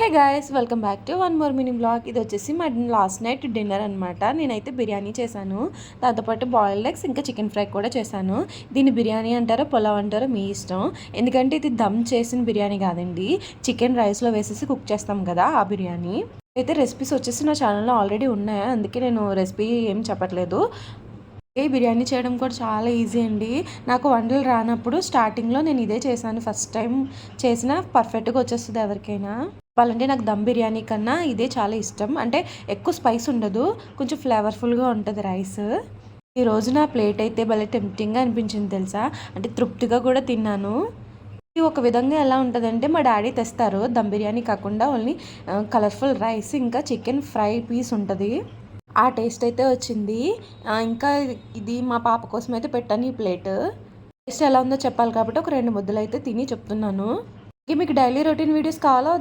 Hey guys, welcome back to one more mini blog. ఇది వచ్చేసి మా లాస్ట్ నైట్ డిన్నర్ అనమాట. నేనైతే బిర్యానీ చేశాను, దాంతోపాటు బాయిల్డ్ ఎగ్స్, ఇంకా చికెన్ ఫ్రై కూడా చేశాను. దీన్ని బిర్యానీ అంటారో పులావ్ అంటారో మీ ఇష్టం. ఎందుకంటే ఇది దమ్ చేసిన బిర్యానీ కాదండి, చికెన్ రైస్లో వేసేసి కుక్ చేస్తాం కదా ఆ బిర్యానీ. అయితే రెసిపీస్ వచ్చేసి నా ఛానల్లో ఆల్రెడీ ఉన్నాయి, అందుకే నేను రెసిపీ ఏం చెప్పట్లేదు. ఏ బిర్యానీ చేయడం కూడా చాలా ఈజీ అండి. నాకు వంటలు రానప్పుడు స్టార్టింగ్లో నేను ఇదే చేశాను. ఫస్ట్ టైం చేసిన పర్ఫెక్ట్గా వచ్చేస్తుంది ఎవరికైనా. చెప్పాలంటే నాకు దమ్ బిర్యానీ కన్నా ఇదే చాలా ఇష్టం. అంటే ఎక్కువ స్పైస్ ఉండదు, కొంచెం ఫ్లేవర్ఫుల్గా ఉంటుంది రైస్. ఈ రోజు నా ప్లేట్ అయితే భలే టెంప్టింగ్గా అనిపించింది తెలుసా, అంటే తృప్తిగా కూడా తిన్నాను. ఇది ఒక విధంగా ఎలా ఉంటుందంటే, మా డాడీ తెస్తారు దమ్ బిర్యానీ కాకుండా ఓన్లీ కలర్ఫుల్ రైస్ ఇంకా చికెన్ ఫ్రై పీస్ ఉంటుంది. ఆ టేస్ట్ అయితే వచ్చింది. ఇంకా ఇది మా పాప కోసం అయితే పెట్టాను ఈ ప్లేట్. టేస్ట్ ఎలా ఉందో చెప్పాలి కాబట్టి ఒక 2 ముద్దలు అయితే తిని చెప్తున్నాను. మీకు డైలీ రొటీన్ వీడియోస్ కావాలా?